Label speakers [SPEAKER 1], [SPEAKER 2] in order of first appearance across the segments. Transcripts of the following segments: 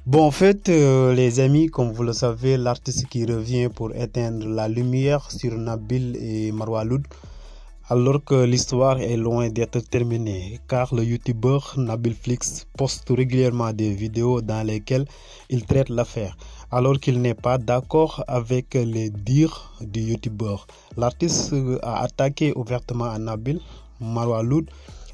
[SPEAKER 1] Bon, en fait, les amis, comme vous le savez, l'artiste qui revient pour éteindre la lumière sur Nabil et Marwaloud, alors que l'histoire est loin d'être terminée, car le youtubeur Nabil Flix poste régulièrement des vidéos dans lesquelles il traite l'affaire, alors qu'il n'est pas d'accord avec les dires du youtubeur. L'artiste a attaqué ouvertement Nabil, Marwaloud,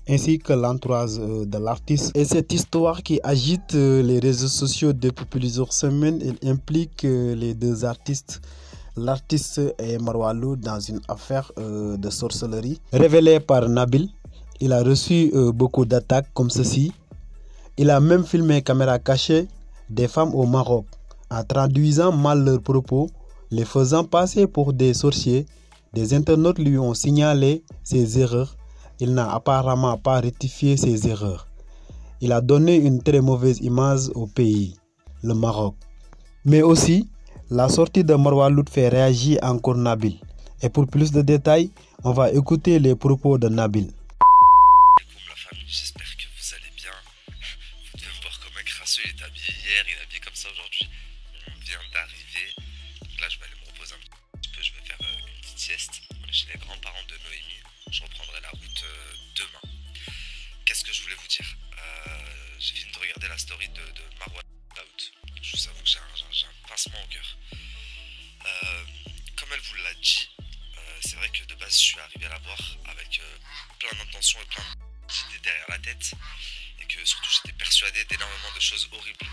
[SPEAKER 1] ainsi que l'entourage de l'artiste. Et cette histoire qui agite les réseaux sociaux depuis plusieurs semaines, elle implique les deux artistes, l'artiste et Marwaloud, dans une affaire de sorcellerie révélée par Nabil. Il a reçu beaucoup d'attaques comme ceci. Il a même filmé caméra cachée des femmes au Maroc en traduisant mal leurs propos, les faisant passer pour des sorciers. Des internautes lui ont signalé ses erreurs. Il n'a apparemment pas rectifié ses erreurs. Il a donné une très mauvaise image au pays, le Maroc. Mais aussi, la sortie de Marwaloud fait réagir encore Nabil. Et pour plus de détails, on va écouter les propos de Nabil.
[SPEAKER 2] Coucou la famille, j'espère que vous allez bien. Vous devez me voir comme un crasseux, il est habillé hier, il est habillé comme ça aujourd'hui. On vient d'arriver. Donc là je vais aller me reposer un petit peu, je vais faire une petite sieste. On est chez les grands-parents de Noémie. Je reprendrai la route demain. Qu'est-ce que je voulais vous dire? J'ai fini de regarder la story de Marwaloud. Je vous avoue que j'ai un pincement au cœur. Comme elle vous l'a dit, c'est vrai que de base je suis arrivé à la voir avec plein d'intentions et plein d'idées derrière la tête, et que surtout j'étais persuadé d'énormément de choses horribles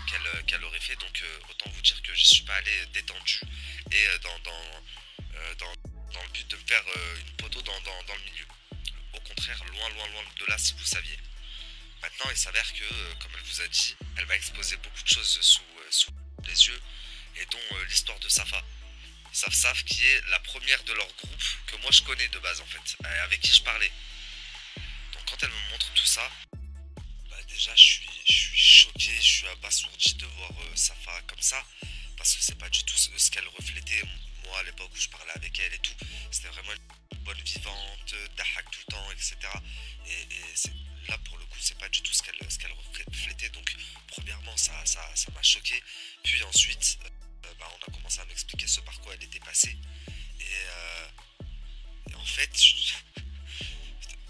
[SPEAKER 2] qu'elle aurait fait. Donc autant vous dire que je suis pas allé détendu et dans le but de me faire une poteau dans le milieu. Au contraire, loin de là, si vous saviez. Maintenant il s'avère que, comme elle vous a dit, elle m'a exposé beaucoup de choses sous les yeux, et dont l'histoire de Safa. Saf qui est la première de leur groupe que moi je connais de base en fait, avec qui je parlais. Donc quand elle me montre tout ça, bah déjà je suis choqué, je suis abasourdi de voir Safa comme ça, parce que c'est pas du tout ce qu'elle reflétait. Moi à l'époque où je parlais avec elle et tout, c'était vraiment une bonne vivante, dahak tout le temps, etc. Et là pour le coup c'est pas du tout ce qu'elle reflétait. Donc premièrement ça m'a choqué, puis ensuite on a commencé à m'expliquer ce par quoi elle était passée. Et en fait,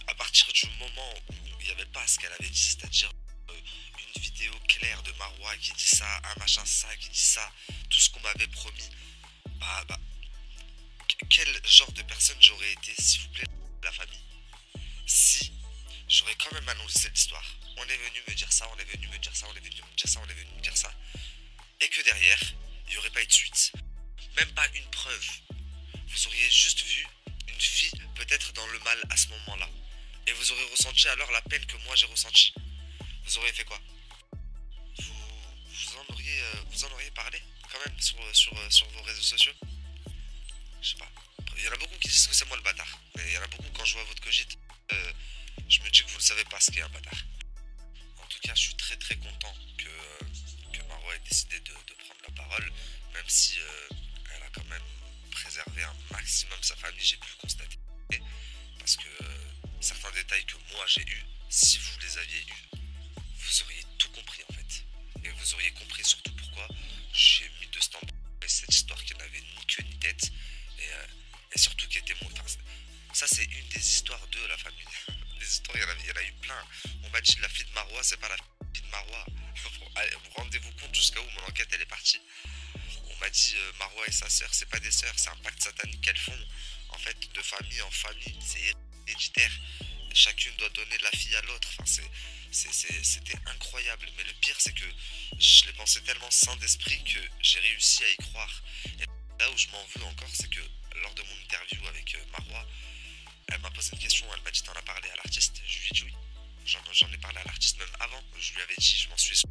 [SPEAKER 2] à partir du moment où il n'y avait pas ce qu'elle avait dit, c'est-à-dire une vidéo claire de Marwa qui dit ça, un machin ça qui dit ça, tout ce qu'on m'avait promis, quel genre de personne j'aurais été, s'il vous plaît, la famille, si j'aurais quand même annoncé l'histoire. On est venu me dire ça, on est venu me dire ça, on est venu me dire ça, on est venu me dire ça, et que derrière il n'y aurait pas eu de suite, même pas une preuve. Vous auriez juste vu une fille peut-être dans le mal à ce moment-là, et vous aurez ressenti alors la peine que moi j'ai ressentie. Vous auriez fait quoi? Vous en auriez parlé quand même sur vos réseaux sociaux? Je sais pas. Il y en a beaucoup qui disent que c'est moi le bâtard, mais il y en a beaucoup, quand je vois votre cogite, je me dis que vous ne savez pas ce qu'est un bâtard. En tout cas, je suis très content que Marwa ait décidé de prendre la parole, même si elle a quand même préservé un maximum sa famille, j'ai pu le constater. Parce que certains détails que moi j'ai eus, si vous les aviez eus, vous auriez tout compris en fait. Et vous auriez compris surtout pourquoi j'ai mis de stand cette histoire qui n'avait ni queue ni tête, et surtout qui était mon... Enfin, ça c'est une des histoires de la famille. Les histoires, il y en a eu plein. On m'a dit la fille de Marwa, c'est pas la fille de Marwa. Vous rendez-vous compte jusqu'à où mon enquête elle est partie. On m'a dit Marwa et sa sœur, c'est pas des sœurs, c'est un pacte satanique qu'elles font. En fait, de famille en famille, c'est héréditaire. Chacune doit donner la fille à l'autre. Enfin, c'était incroyable. Mais le pire, c'est que je l'ai pensé tellement sain d'esprit que j'ai réussi à y croire. Et là où je m'en veux encore, c'est que lors de mon interview avec Marwa, elle m'a posé une question. Elle m'a dit: t'en as parlé à l'artiste? Je lui ai dit oui. J'en ai parlé à l'artiste même avant. Je lui avais dit, je m'en suis...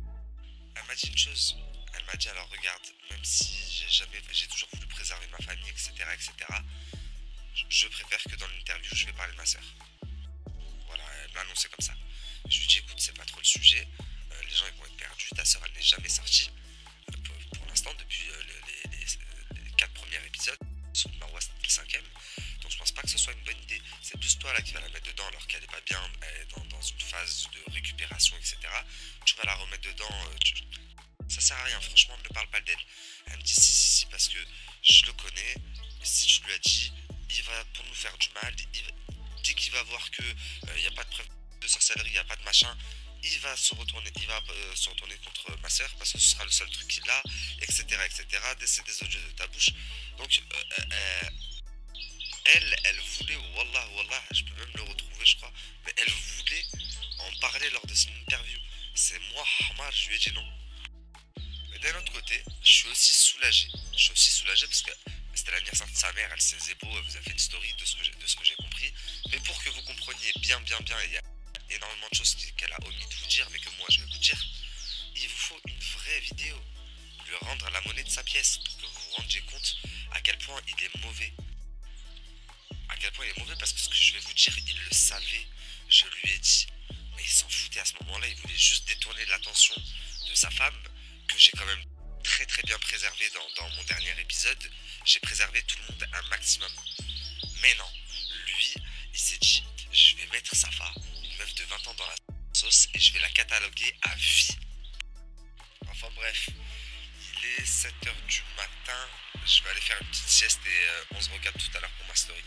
[SPEAKER 2] Elle m'a dit une chose. Elle m'a dit: alors regarde, même si j'ai toujours voulu préserver ma famille, etc., je préfère que dans l'interview je vais parler de ma soeur. Voilà, elle m'a annoncé comme ça. Je lui ai dit: écoute, c'est pas trop le sujet, les gens ils vont être perdus, ta soeur elle n'est jamais sortie pour l'instant depuis les 4 premiers épisodes. Son Marwa c'était le 5ème, donc je pense pas que ce soit une bonne idée. C'est plus toi là qui va la mettre dedans alors qu'elle est pas bien, elle est dans une phase de récupération, etc. Tu vas la remettre dedans, ça sert à rien, franchement, ne parle pas d'elle. Elle me dit si, parce que je le connais, si tu lui as dit, il va pour nous faire du mal, dès qu'il va voir que il n'y a pas de preuve de sorcellerie, il n'y a pas de machin, il va se retourner contre ma soeur parce que ce sera le seul truc qu'il a, etc. C'est des audios de ta bouche. Donc elle voulait, wallah, je peux même le retrouver je crois, mais elle voulait en parler lors de son interview. C'est moi, Hamar, je lui ai dit non. Mais d'un autre côté, je suis aussi soulagé parce que c'était l'anniversaire de sa mère, elle s'est zépo, elle vous a fait une story de ce que j'ai compris. Mais pour que vous compreniez bien, il y a énormément de choses qu'elle a omis de vous dire, mais que moi je vais vous dire, il vous faut une vraie vidéo. Lui rendre la monnaie de sa pièce pour que vous vous rendiez compte à quel point il est mauvais. Parce que ce que je vais vous dire, il le savait, je lui ai dit. Mais il s'en foutait à ce moment-là, il voulait juste détourner l'attention de sa femme, que j'ai quand même très bien préservé dans mon dernier épisode. J'ai préservé tout le monde un maximum. Mais non, lui, il s'est dit, je vais mettre Safa, une meuf de 20 ans dans la sauce, et je vais la cataloguer à vie. Enfin bref, il est 7h du matin, je vais aller faire une petite sieste et on se regarde tout à l'heure pour ma story.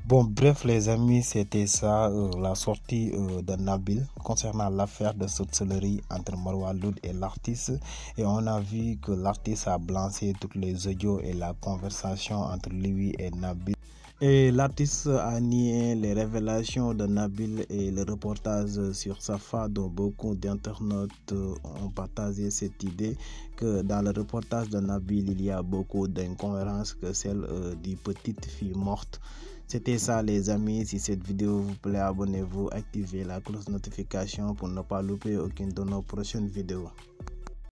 [SPEAKER 1] Bon, bref, les amis, c'était ça, la sortie de Nabil concernant l'affaire de sorcellerie entre Marwa Loud et l'artiste. Et on a vu que l'artiste a balancé toutes les audios et la conversation entre lui et Nabil. Et l'artiste a nié les révélations de Nabil et le reportage sur Safa, dont beaucoup d'internautes ont partagé cette idée que dans le reportage de Nabil, il y a beaucoup d'incohérences que celle d'une petite fille morte. C'était ça les amis, si cette vidéo vous plaît, abonnez-vous, activez la cloche de notification pour ne pas louper aucune de nos prochaines vidéos.